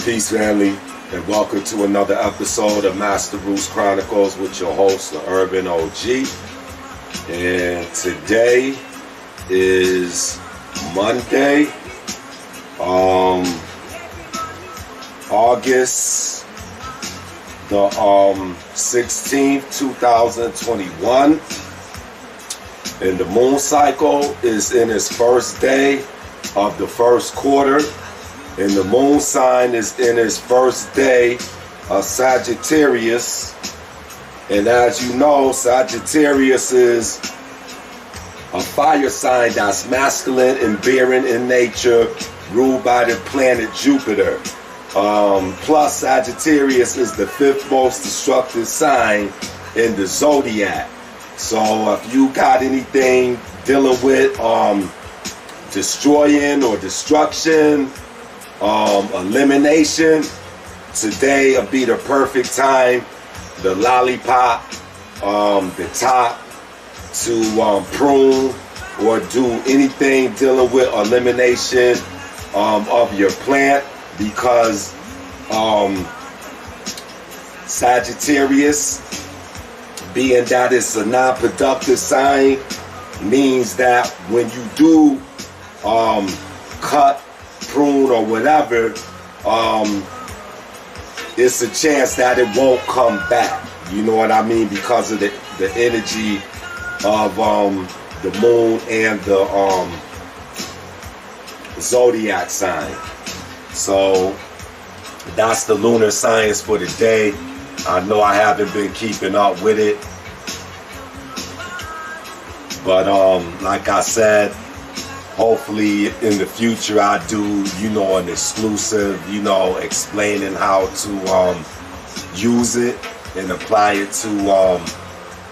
Peace, family, and welcome to another episode of Master Bruce Chronicles with your host, the Urban OG. And today is Monday, August the 16th, 2021. And the moon cycle is in its first day of the first quarter. And the moon sign is in its first day of Sagittarius. And as you know, Sagittarius is a fire sign that's masculine and barren in nature, ruled by the planet Jupiter. Plus, Sagittarius is the fifth most destructive sign in the zodiac. So if you got anything dealing with destroying or destruction, elimination, today will be the perfect time, the lollipop, the top, to prune or do anything dealing with elimination of your plant, because Sagittarius, being that it's a non-productive sign, means that when you do cut, prune, or whatever, it's a chance that it won't come back. You know what I mean? Because of the energy of the moon and the zodiac sign. So that's the lunar science for the day. I know I haven't been keeping up with it, but like I said, hopefully in the future I do, an exclusive, explaining how to use it and apply it to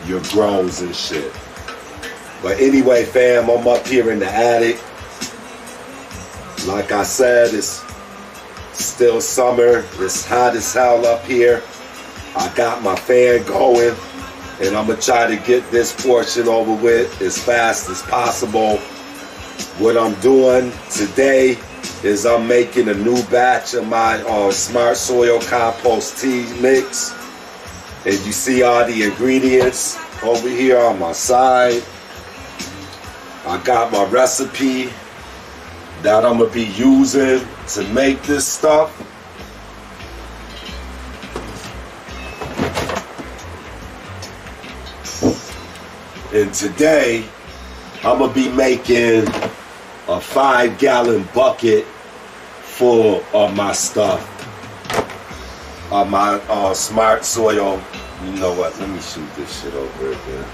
your grows and shit. But anyway, fam, I'm up here in the attic. Like I said, it's still summer. It's hot as hell up here. I got my fan going, and I'm gonna try to get this portion over with as fast as possible. What I'm doing today is I'm making a new batch of my Smart Soil Compost tea mix. And you see all the ingredients over here on my side. I got my recipe that I'm gonna be using to make this stuff. And today, I'm gonna be making a 5-gallon bucket full of my stuff, of my Smart Soil. You know what? Let me shoot this shit over again.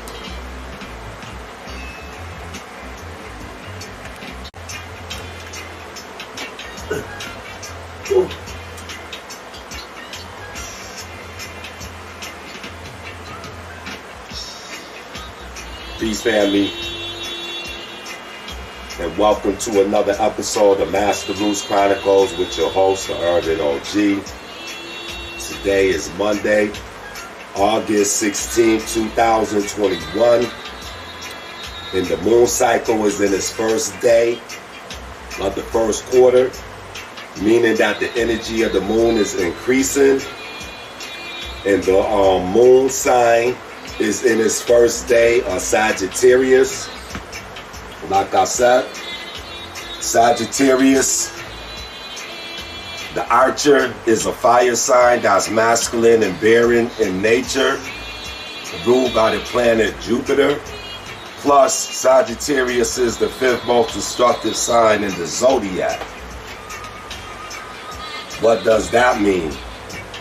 Ooh. Peace, family, and welcome to another episode of Master Bruce Chronicles with your host, the Urban OG. Today is Monday, August 16th, 2021, and the moon cycle is in its first day of the first quarter, meaning that the energy of the moon is increasing, and the moon sign is in its first day of Sagittarius. Like I said, Sagittarius, the archer, is a fire sign that's masculine and barren in nature, ruled by the planet Jupiter. Plus, Sagittarius is the fifth most destructive sign in the zodiac. What does that mean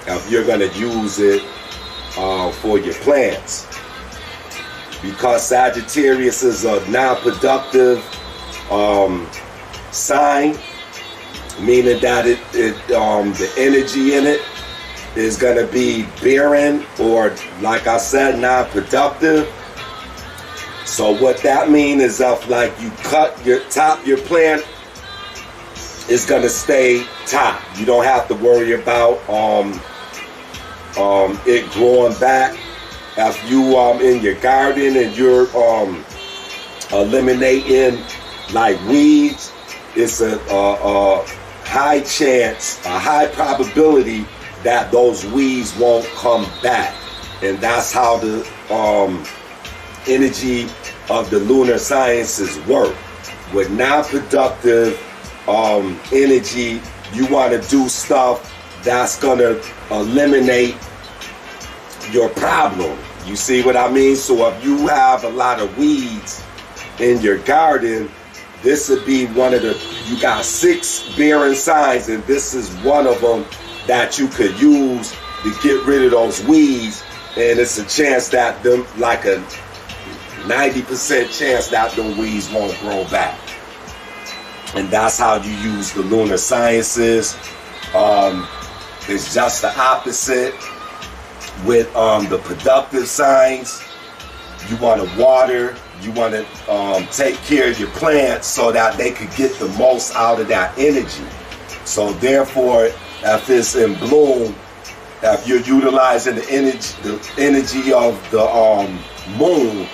if you're going to use it for your plants? Because Sagittarius is a non-productive sign, meaning that the energy in it is going to be barren, or like I said, non-productive. So what that means is if like you cut your plant, it's going to stay top. You don't have to worry about it growing back. If you in your garden and you're eliminating like weeds, it's a high chance, a high probability that those weeds won't come back. And that's how the energy of the lunar sciences work. With non-productive energy, you want to do stuff that's going to eliminate your problem. You see what I mean? So if you have a lot of weeds in your garden, this would be one of the, you got 6 barren signs, and this is one of them that you could use to get rid of those weeds. And it's a chance that them, like a 90% chance that them weeds won't grow back. And that's how you use the lunar sciences. It's just the opposite with the productive signs. You want to water, you want to take care of your plants so that they could get the most out of that energy. So therefore, if it's in bloom, if you're utilizing the energy of the moon,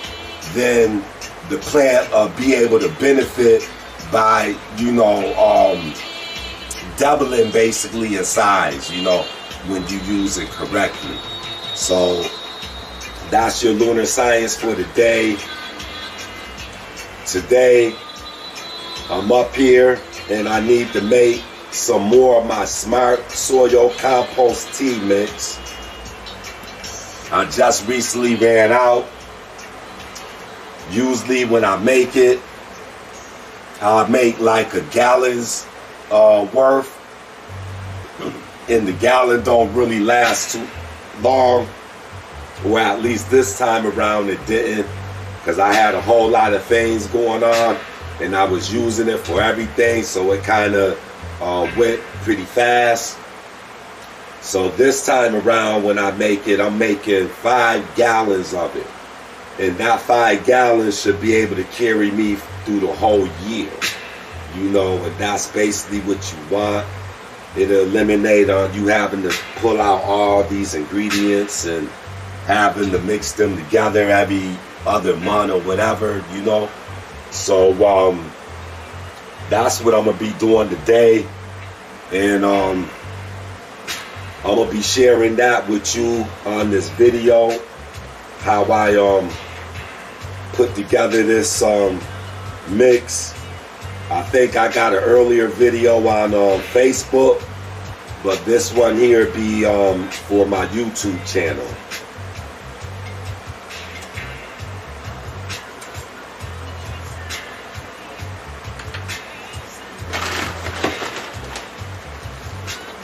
then the plant will be able to benefit by, you know, doubling basically in size, you know, when you use it correctly. So that's your lunar science for the day. Today, I'm up here and I need to make some more of my Smart Soil Compost tea mix. I just recently ran out. Usually when I make it, I make like a gallon's worth, and the gallon don't really last too long, or at least this time around it didn't, because I had a whole lot of things going on and I was using it for everything, so it kind of went pretty fast. So this time around when I make it, I'm making 5 gallons of it, and that 5 gallons should be able to carry me through the whole year, you know. And that's basically what you want. It'll eliminate you having to pull out all these ingredients and having to mix them together every other month or whatever, you know. So that's what I'm gonna be doing today, and I'm gonna be sharing that with you on this video, how I put together this mix. I think I got an earlier video on Facebook, but this one here be for my YouTube channel.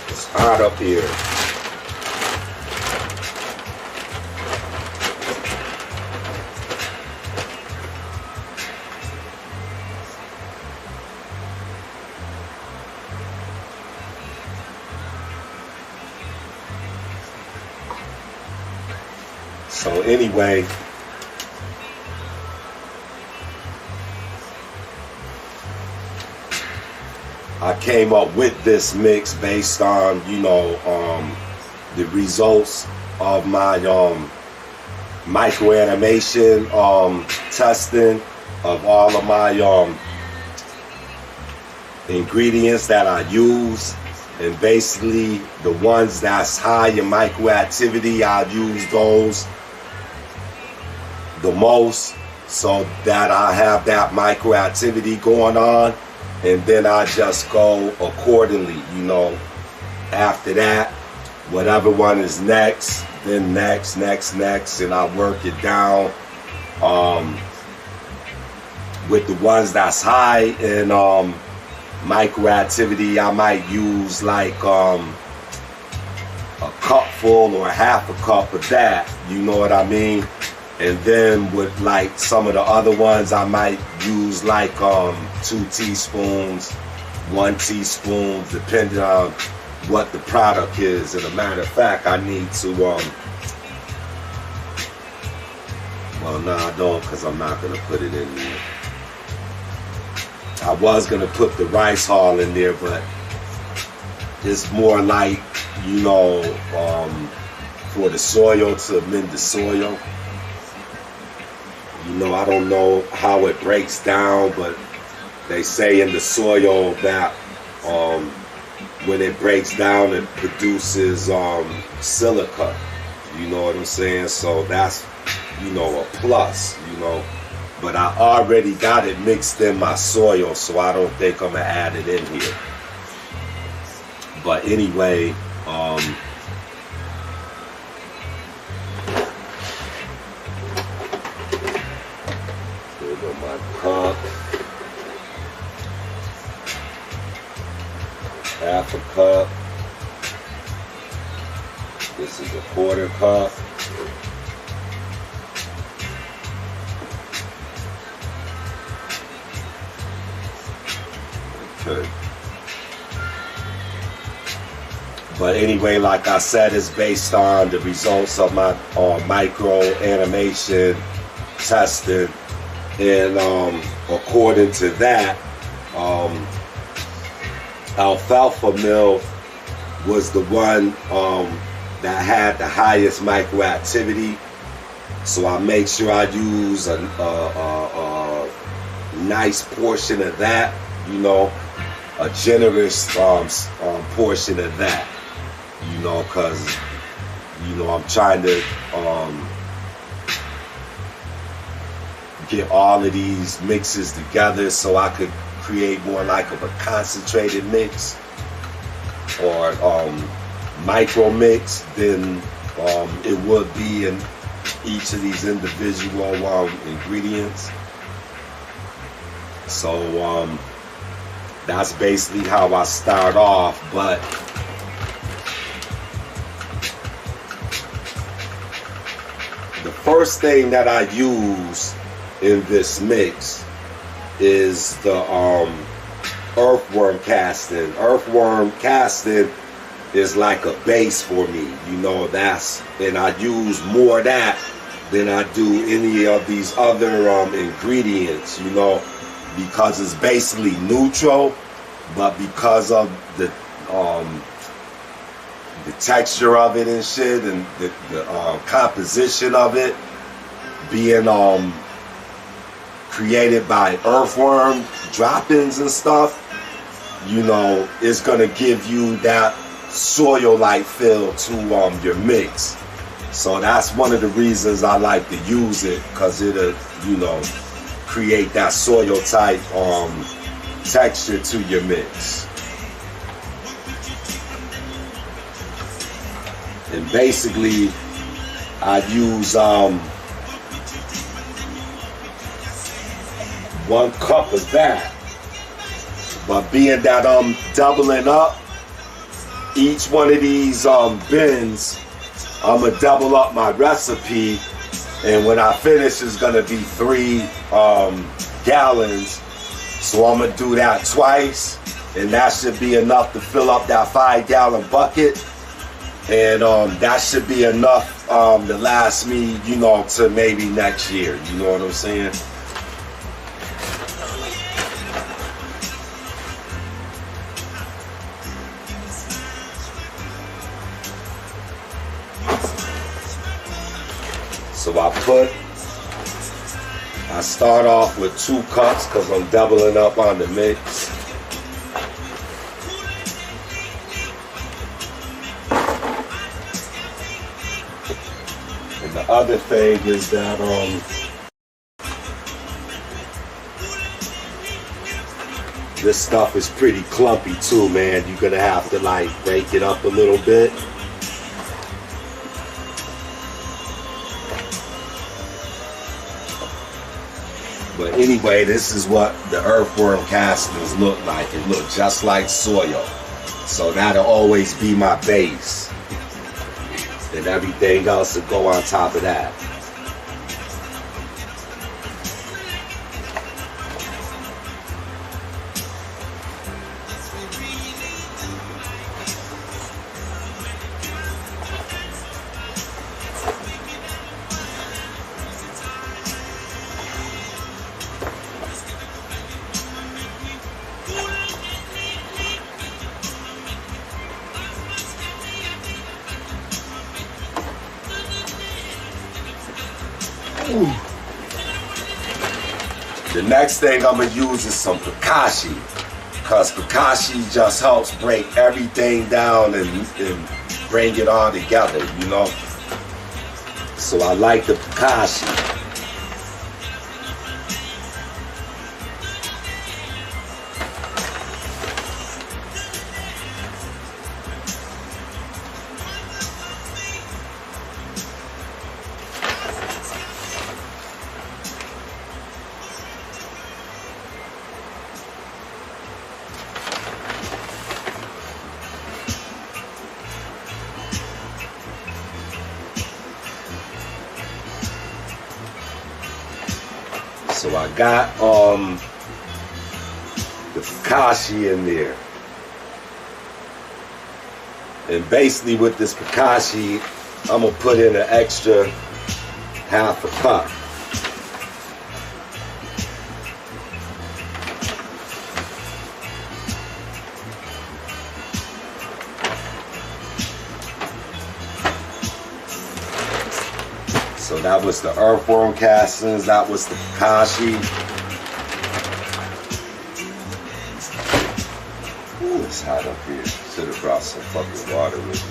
It's hot up here. So anyway, I came up with this mix based on, you know, the results of my micro animation testing of all of my ingredients that I use. And basically the ones that's high in microactivity, I use those the most, so that I have that microactivity going on, and then I just go accordingly, you know. After that, whatever one is next, then next, and I work it down with the ones that's high in microactivity. I might use like a cupful or half a cup of that, you know what I mean. And then with like some of the other ones, I might use like 2 teaspoons, 1 teaspoon, depending on what the product is. And a matter of fact, I need to well, no, I don't, because I'm not going to put it in there. I was going to put the rice hull in there, but it's more like, you know, for the soil, to amend the soil. You know, I don't know how it breaks down, but they say in the soil that when it breaks down, it produces silica. You know what I'm saying? So that's, you know, a plus, you know. But I already got it mixed in my soil, so I don't think I'm gonna add it in here. But anyway, my cup, half a cup. This is a quarter cup. Okay. But anyway, like I said, it's based on the results of my micro animation testing. And according to that, alfalfa milk was the one that had the highest microactivity. So I make sure I use a nice portion of that, you know, a generous portion of that, you know, because, you know, I'm trying to get all of these mixes together so I could create more like of a concentrated mix or micro mix than it would be in each of these individual ingredients. So that's basically how I start off. But the first thing that I use in this mix is the earthworm casting. Earthworm casting is like a base for me, you know. And I use more of that than I do any of these other ingredients, you know, because it's basically neutral, but because of the texture of it and shit, and the composition of it being created by earthworm droppings and stuff, you know, it's gonna give you that soil-like feel to your mix. So that's one of the reasons I like to use it, because it'll, you know, create that soil type texture to your mix. And basically I use 1 cup of that, but being that I'm doubling up each one of these bins, I'm gonna double up my recipe, and when I finish it's gonna be 3 gallons. So I'm gonna do that twice, and that should be enough to fill up that 5-gallon bucket, and that should be enough to last me, you know, to maybe next year. You know what I'm saying? So I start off with 2 cups because I'm doubling up on the mix. And the other thing is that this stuff is pretty clumpy too, man. You're gonna have to like break it up a little bit. But anyway, this is what the earthworm castings look like. It looks just like soil. So that'll always be my base. And everything else will go on top of that. The next thing I'm gonna use is some Kakashi. because Kakashi just helps break everything down and bring it all together, you know. So I like the Kakashi. So I got the Kakashi in there. And basically with this Kakashi, I'm gonna put in an extra half a cup. So that was the earthworm castings, that was the Kakashi. Ooh, it's hot up here. Should have brought some fucking water with me.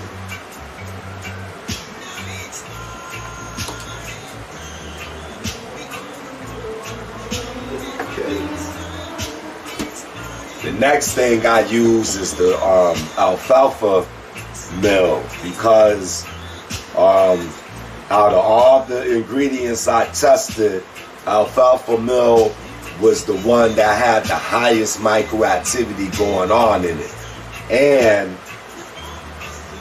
Okay. The next thing I use is the alfalfa mill, because out of all the ingredients I tested, alfalfa mill was the one that had the highest microactivity going on in it. And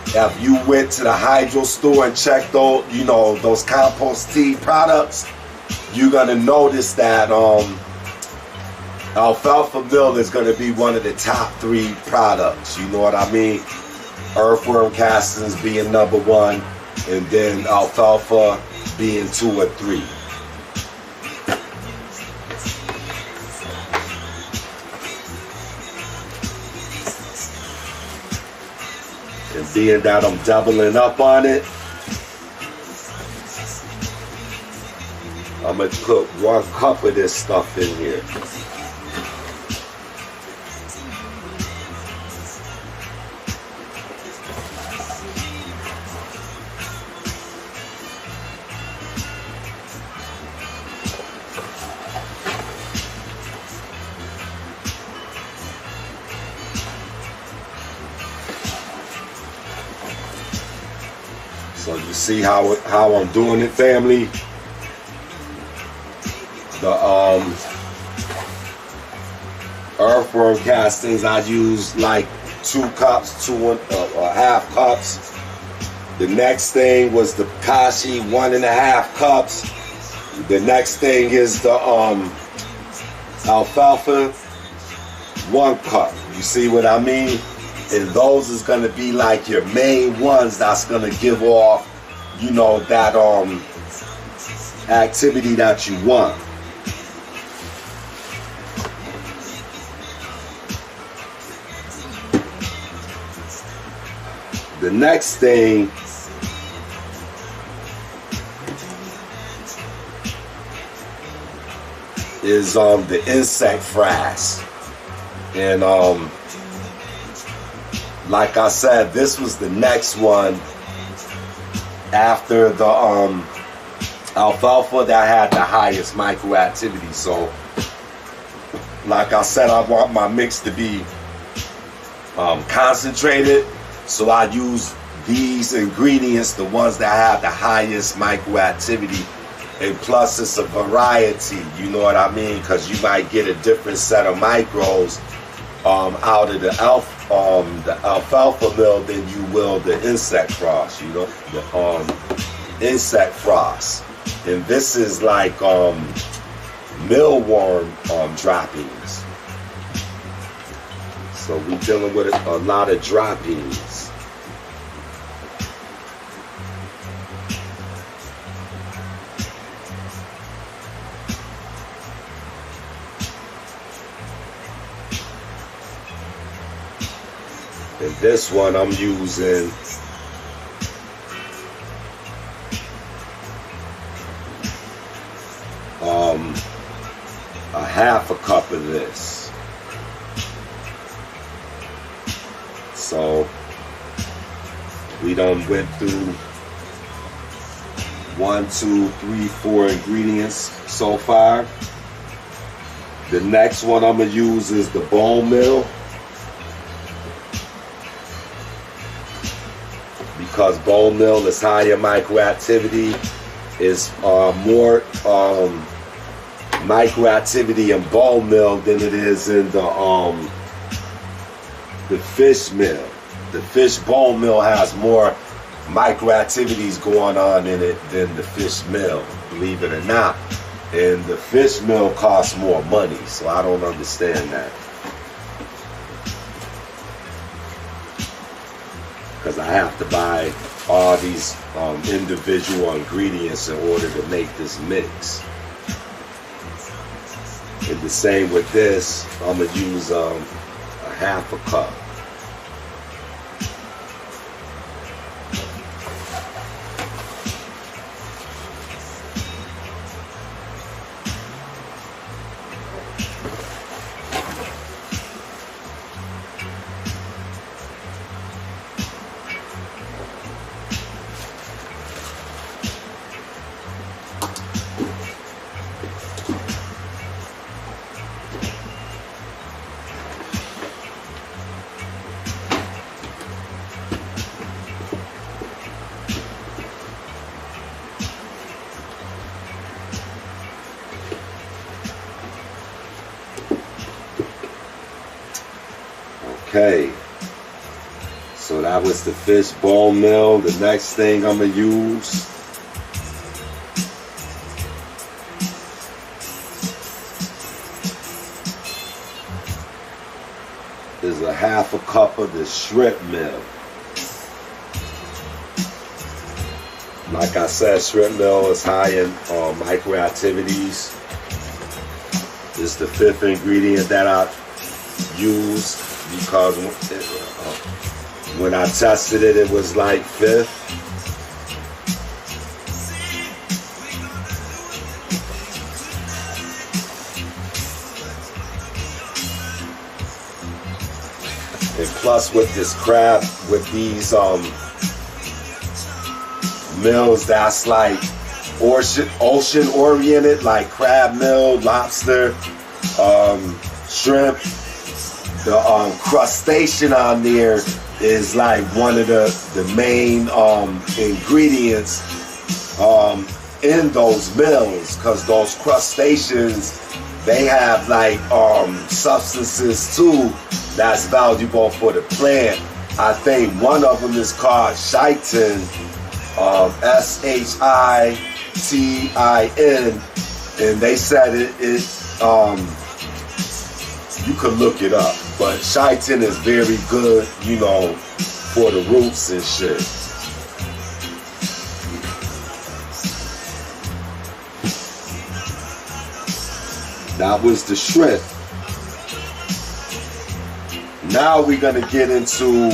if you went to the hydro store and checked those, you know, those compost tea products, you're gonna notice that alfalfa mill is gonna be one of the top 3 products. You know what I mean? Earthworm castings being number 1, and then alfalfa being 2 or 3. And being that I'm doubling up on it, I'm gonna put 1 cup of this stuff in here. So you see how I'm doing it, family? The earthworm castings, I use like 2 cups, 2.5 cups. The next thing was the Kakashi, 1.5 cups. The next thing is the alfalfa, 1 cup. You see what I mean? And those is gonna be like your main ones that's gonna give off, you know, that activity that you want. The next thing is the insect frass. And like I said, this was the next one after the alfalfa that had the highest microactivity. So like I said, I want my mix to be concentrated, so I use these ingredients, the ones that have the highest microactivity. And plus it's a variety, you know what I mean, because you might get a different set of microbes out of the alfalfa mill than you will the insect frost, you know, the insect frost. And this is like mealworm droppings. So we're dealing with a lot of droppings. And this one I'm using a half a cup of this. So we done went through 1, 2, 3, 4 ingredients so far. The next one I'm gonna use is the bone meal, because bone meal is higher microactivity, is more microactivity in bone meal than it is in the fish meal. The fish bone meal has more microactivities going on in it than the fish meal, believe it or not. And the fish meal costs more money, so I don't understand that. Because I have to buy all these individual ingredients in order to make this mix. And the same with this, I'm going to use a half a cup. Okay, so that was the fish bone meal. The next thing I'm going to use is a half a cup of the shrimp meal. Like I said, shrimp meal is high in microactivities. It's the 5th ingredient that I use, because when I tested it, it was like 5th. And plus with this crab, with these meals that's like ocean oriented, like crab meal, lobster, shrimp, the crustacean on there is like one of the main ingredients in those meals, because those crustaceans, they have like substances too that's valuable for the plant. I think one of them is called chitin, SHITIN, and they said it you could look it up, but chitin is very good, you know, for the roots and shit. That was the shrimp. Now we're gonna get into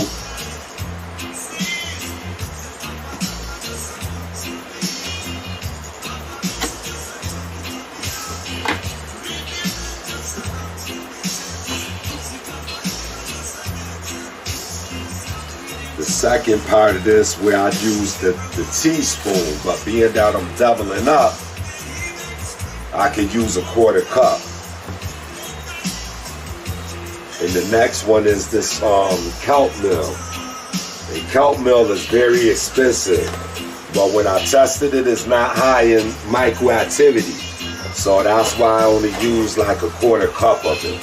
the second part of this, where I use the teaspoon, but being that I'm doubling up, I can use a 1/4 cup. And the next one is this kelp meal. And kelp meal is very expensive, but when I tested it, it's not high in microactivity. So that's why I only use like a 1/4 cup of it.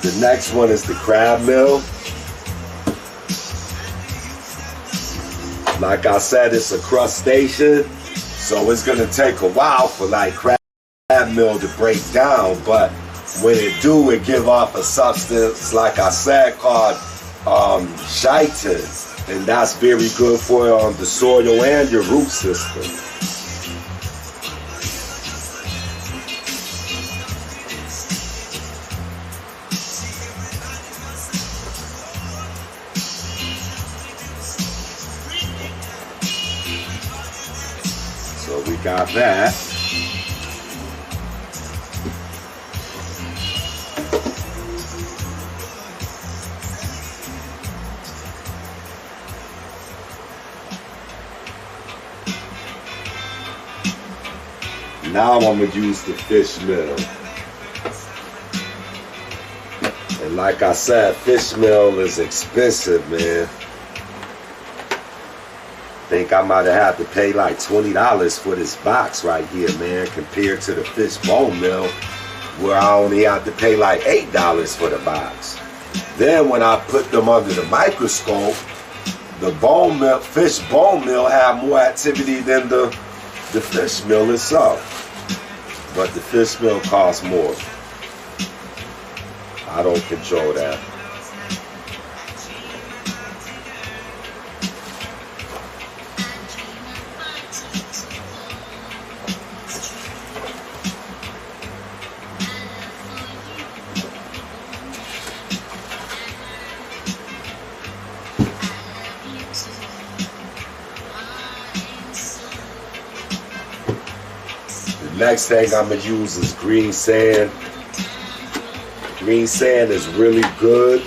The next one is the crab meal. Like I said, it's a crustacean, so it's gonna take a while for like crab meal to break down, but when it do, it give off a substance, like I said, called chitin, and that's very good for the soil and your root system. Got that. Now I'm gonna use the fish meal. And like I said, fish meal is expensive, man. I think I might have had to pay like $20 for this box right here, man, compared to the fish bone meal, where I only have to pay like $8 for the box. Then when I put them under the microscope, the bone meal, fish bone meal have more activity than the fish meal itself. But the fish meal costs more. I don't control that. Next thing I'm going to use is green sand. Green sand is really good.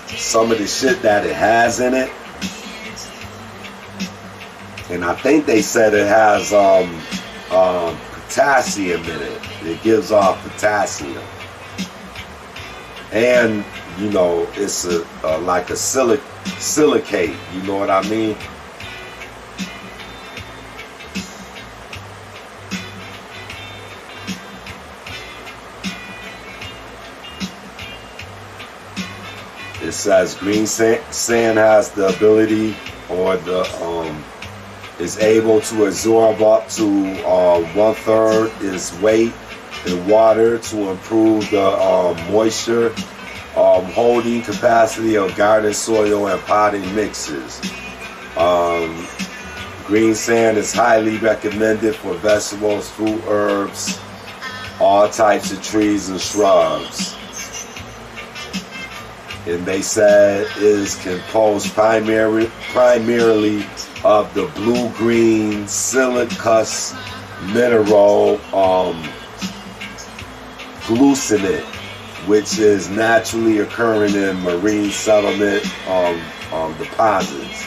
Some of the shit that it has in it. And I think they said it has potassium in it. It gives off potassium. And, you know, it's like a silicate. You know what I mean? It says green sand has the ability, or is able to absorb up to 1/3 its weight in water to improve the moisture holding capacity of garden soil and potting mixes. Green sand is highly recommended for vegetables, fruit, herbs, all types of trees and shrubs. And they said it is composed primarily of the blue-green silicous mineral glucinate, which is naturally occurring in marine settlement deposits.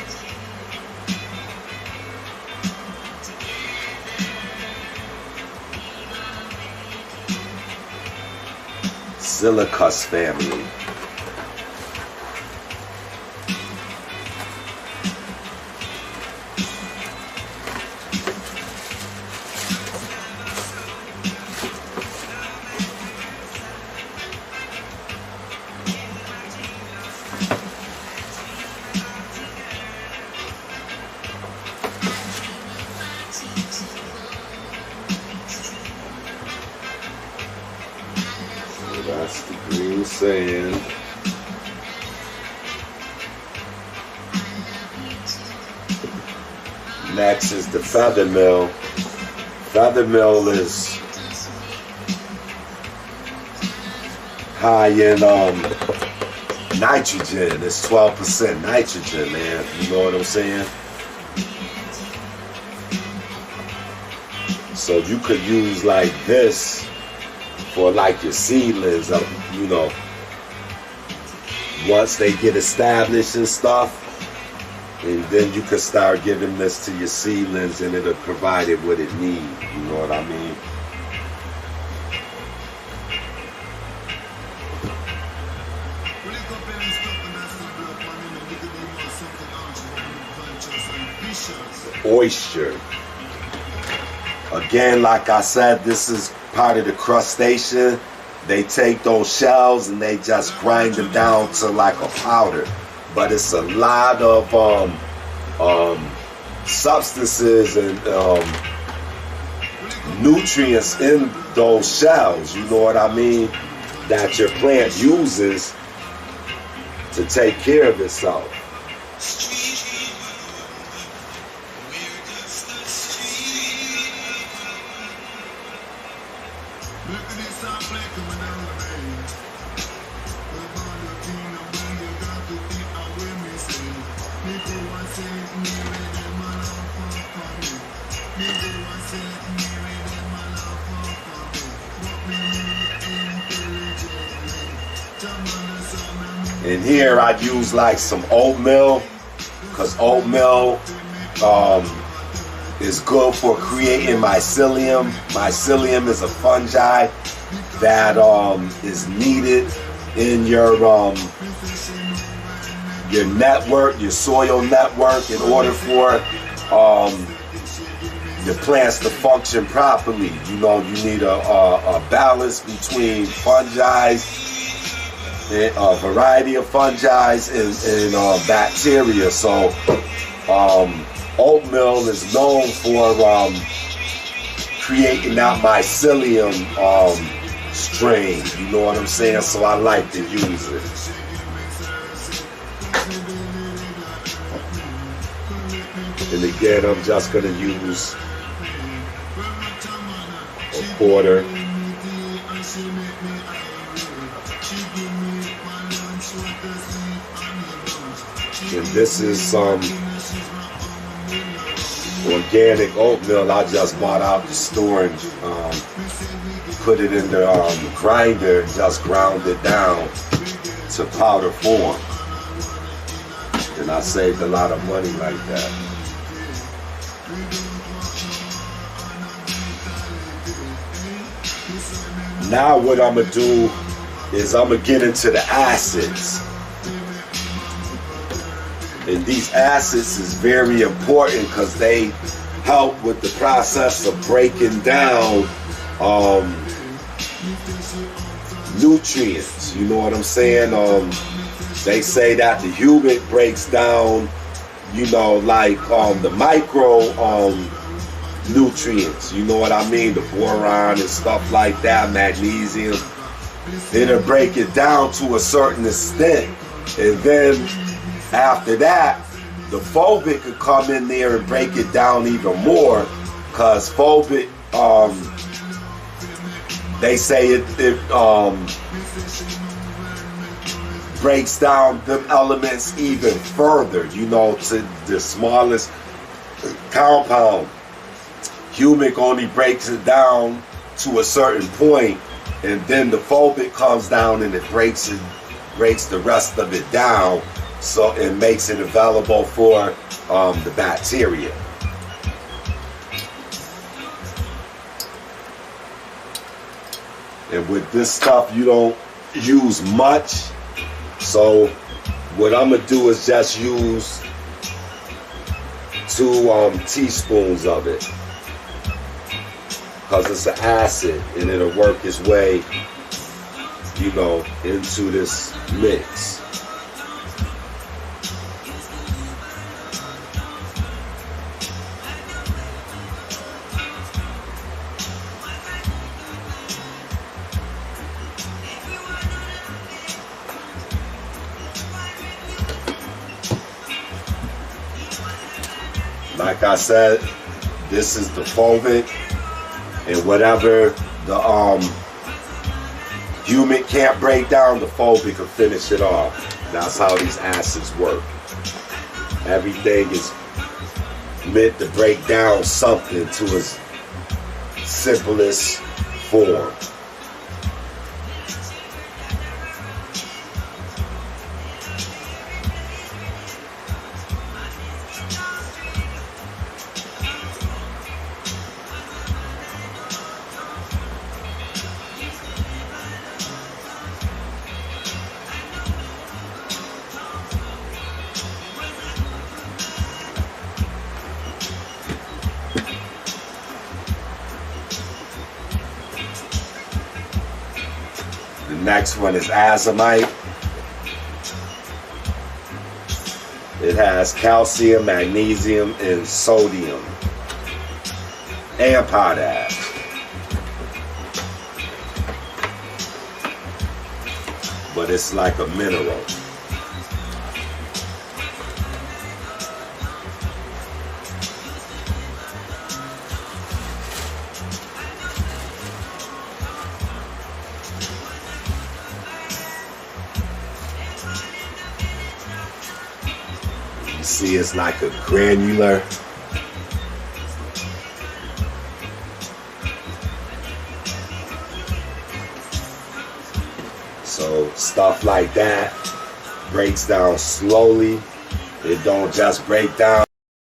Silicus family. That's the green sand. Next is the feather mill. Feather mill is high in nitrogen. It's 12% nitrogen, man. You know what I'm saying? So you could use like this for like your seedlings, you know, once they get established and stuff, and then you could start giving this to your seedlings and it'll provide it what it needs, you know what I mean? Oyster. Again, like I said, this is part of the crustacean. They take those shells and they just grind them down to like a powder. But it's a lot of substances and nutrients in those shells, you know what I mean, that your plant uses to take care of itself. And here I use like some oatmeal, because oatmeal is good for creating mycelium. Mycelium is a fungi that is needed in your network, your soil network, in order for the plants to function properly. You know, you need a balance between fungi, a variety of fungi and bacteria. So oatmeal is known for creating that mycelium strain. You know what I'm saying? So I like to use it. And again, I'm just going to use a quarter. And this is some organic oatmeal I just bought out the store and put it in the grinder and just ground it down to powder form. And I saved a lot of money like that. Now what I'm going to do is I'm going to get into the acids. And these acids is very important because they help with the process of breaking down nutrients. You know what I'm saying? They say that the humic breaks down, you know, like the micro nutrients. You know what I mean? The boron and stuff like that, magnesium. It'll break it down to a certain extent. And then after that, the fulvic could come in there and break it down even more, because fulvic, they say it breaks down them elements even further, you know, to the smallest compound. Humic only breaks it down to a certain point, and then the fulvic comes down and it breaks the rest of it down. So it makes it available for the bacteria. And with this stuff, you don't use much. So what I'm gonna do is just use 2 teaspoons of it, because it's an acid and it'll work its way, you know, into this mix. Like I said, this is the fulvic, and whatever the humic can't break down, the fulvic will finish it off. That's how these acids work. Everything is meant to break down something to its simplest form. The next one is azomite. It has calcium, magnesium, and sodium, and potash. But it's like a mineral. You see, it's like a granular. So stuff like that breaks down slowly. It don't just break down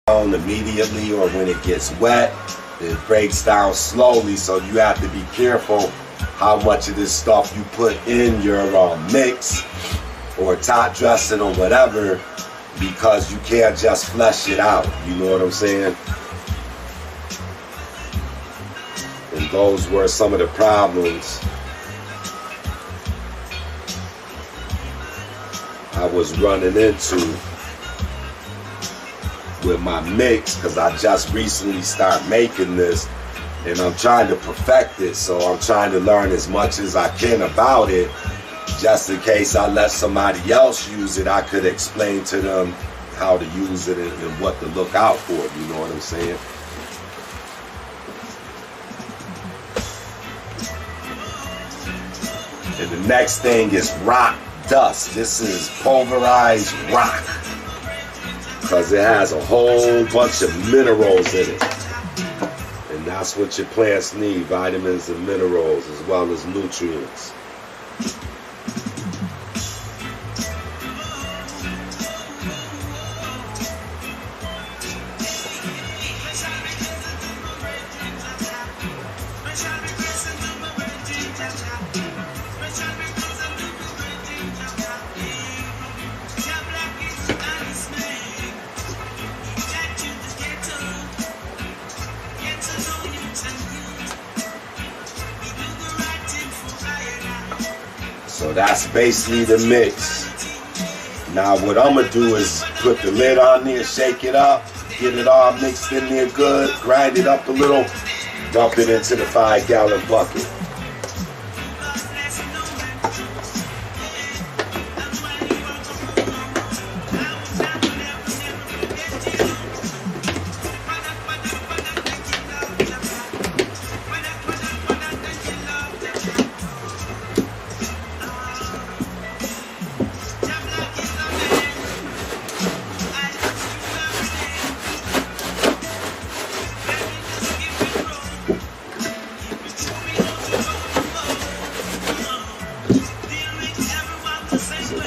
immediately or when it gets wet. It breaks down slowly, so you have to be careful how much of this stuff you put in your mix or top dressing or whatever, because you can't just flush it out. You know what I'm saying? And those were some of the problems I was running into with my mix, because I just recently started making this and I'm trying to perfect it. So I'm trying to learn as much as I can about it, just in case I let somebody else use it, I could explain to them how to use it and what to look out for. You know what I'm saying? And the next thing is rock dust. This is pulverized rock, because it has a whole bunch of minerals in it. And that's what your plants need, vitamins and minerals as well as nutrients. So that's basically the mix. Now what I'm gonna do is put the lid on there, shake it up, get it all mixed in there good, grind it up a little, dump it into the 5-gallon bucket.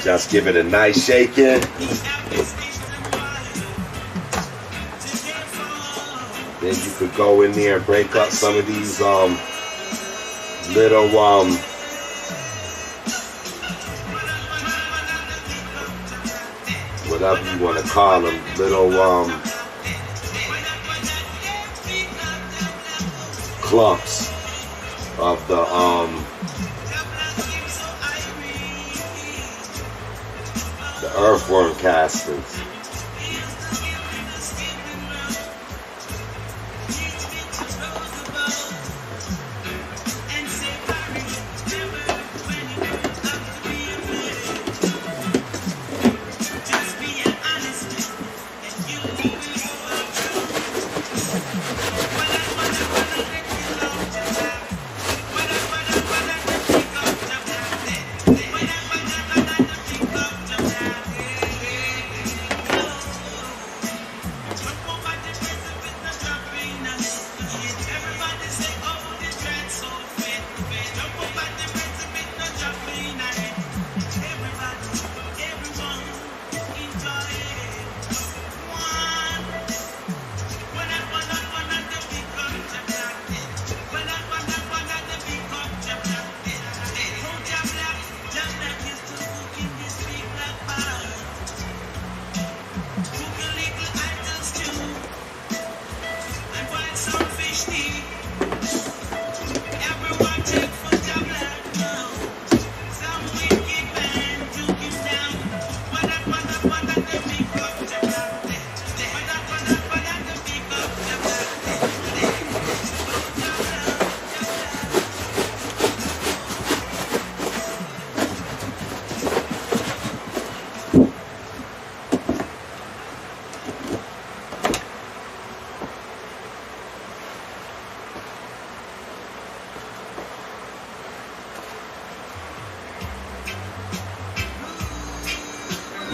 Just give it a nice shaking. Then you could go in there and break up some of these little whatever you want to call them, little clumps of the earthworm castings.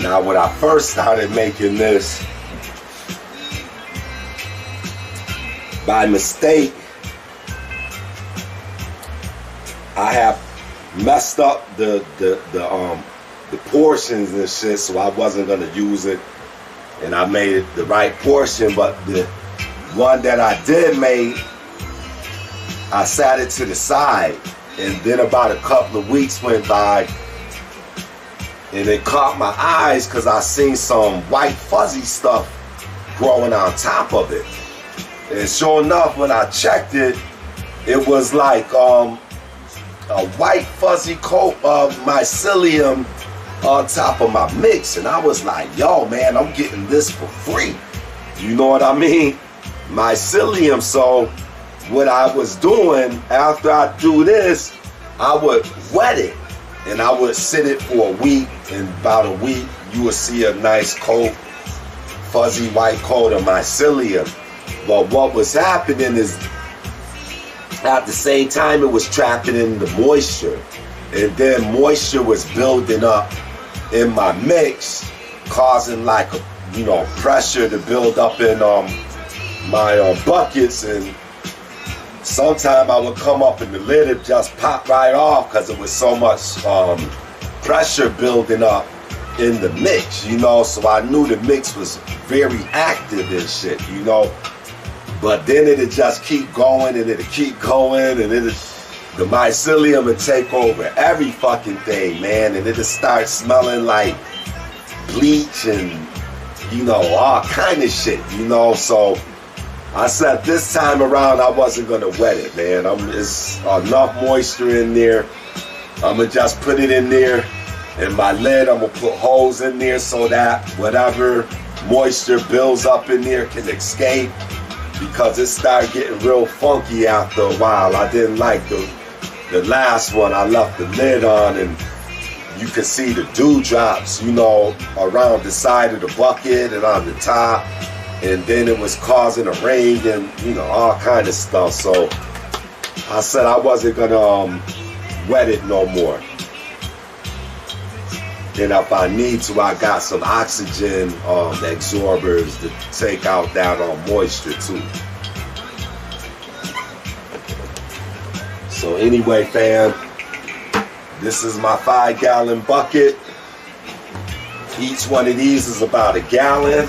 Now, when I first started making this, by mistake, I have messed up the the portions and shit, so I wasn't gonna use it. And I made it the right portion, but the one that I did make, I sat it to the side. And then about a couple of weeks went by, and it caught my eyes because I seen some white fuzzy stuff growing on top of it. And sure enough, when I checked it, it was like a white fuzzy coat of mycelium on top of my mix. And I was like, yo man, I'm getting this for free. You know what I mean? Mycelium. So what I was doing after I do this, I would wet it and I would sit it for a week. And about a week, you would see a nice coat, fuzzy white coat of mycelium. But what was happening is, at the same time, it was trapping in the moisture. And then moisture was building up in my mix, causing like a, you know, pressure to build up in my buckets. And sometimes I would come up and the lid would just pop right off because it was so much pressure building up in the mix, you know. So I knew the mix was very active and shit, you know. But then it'd just keep going and it'd keep going, and the mycelium would take over every fucking thing, man. And it'd start smelling like bleach and, you know, all kind of shit, you know. So I said this time around I wasn't gonna wet it, man. There's enough moisture in there. I'm gonna just put it in there, and my lid, I'm gonna put holes in there so that whatever moisture builds up in there can escape, because it started getting real funky after a while. I didn't like the last one. I left the lid on and you could see the dewdrops, you know, around the side of the bucket and on the top. And then it was causing a rain and, you know, all kind of stuff. So I said I wasn't gonna wet it no more. And if I need to, I got some oxygen absorbers to take out that moisture too. So anyway, fam, this is my 5-gallon bucket. Each one of these is about a gallon.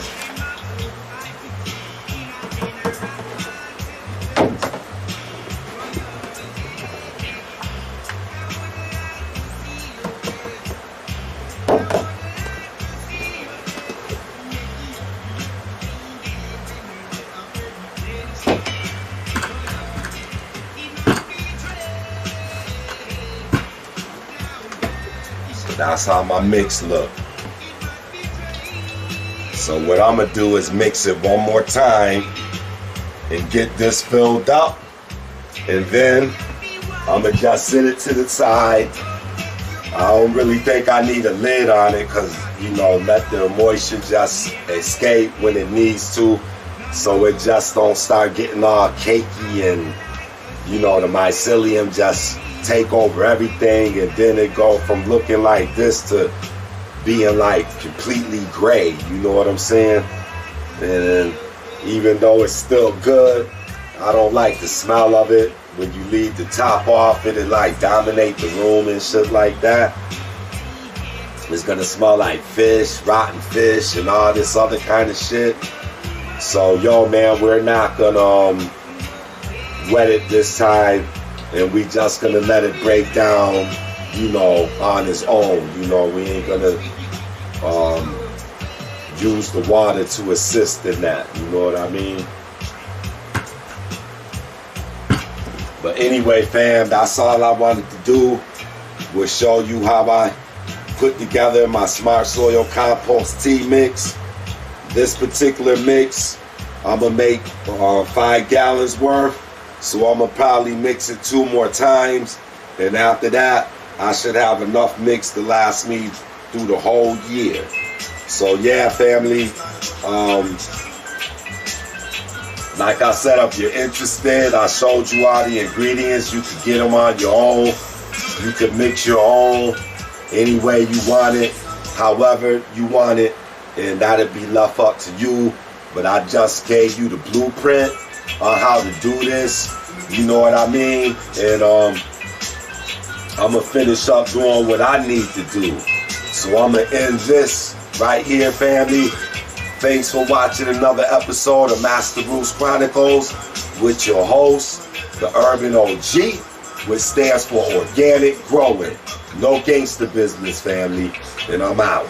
That's how my mix look. So what I'm gonna do is mix it one more time and get this filled up, and then I'm gonna just sit it to the side. I don't really think I need a lid on it, because, you know, let the moisture just escape when it needs to, so it just don't start getting all cakey and, you know, the mycelium just take over everything, and then it go from looking like this to being like completely gray, you know what I'm saying? And even though it's still good, I don't like the smell of it. When you leave the top off, it'll like dominate the room and shit like that. It's gonna smell like fish, rotten fish, and all this other kind of shit. So yo man, we're not gonna wet it this time, and we just gonna let it break down, you know, on its own. You know, we ain't gonna use the water to assist in that, you know what I mean? But anyway, fam, that's all I wanted to do, was show you how I put together my Smart Soil Compost tea mix. This particular mix, I'm gonna make 5 gallons worth. So I'm gonna probably mix it 2 more times, and after that I should have enough mix to last me through the whole year. So yeah, family, like I said, if you're interested, I showed you all the ingredients. You can get them on your own. You can mix your own any way you want it, however you want it, and that'll be left up to you. But I just gave you the blueprint on how to do this, you know what I mean? And I'm gonna finish up doing what I need to do. So I'm going to end this right here, family. Thanks for watching another episode of Master Bruce Chronicles with your host, the Urban OG, which stands for Organic Growing. No gangster business, family. And I'm out.